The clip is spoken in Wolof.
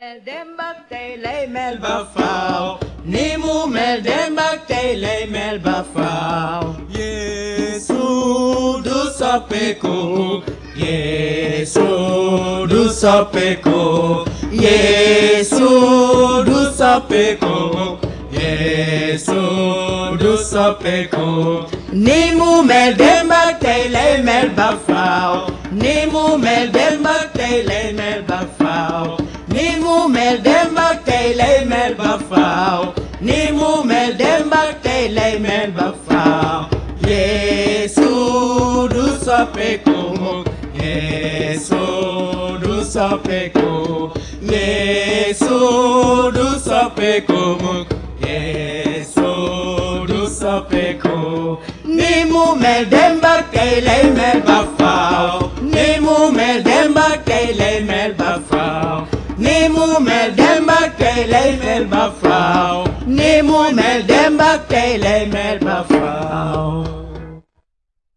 Mel dem bak tey lay mel ba faaw ni mu mel dem bak tey lay mel ba faaw. Yesu du soppeeku, Yesu du soppeeku, Yesu du soppeeku, Yesu du soppeeku. Ni mu mel dem bak tey lay mel ba faaw, ni mu mel dem bak tey lay mel ba faaw. Ni mu mel dem bak tey lay mel ba faaw, ni mu mel dem bak tey lay mel ba faaw. Yesu du soppeeku, Yesu du soppeeku, Yesu du soppeeku, Yesu du soppeeku. Ni mu mel dem bak tey lay mel ba faaw, ni mu mel dem bak tey lay mel ba faaw. Ni mu mel dem bak tey lay mel ba faaw, ni mu mel dem bak tey lay mel ba faaw.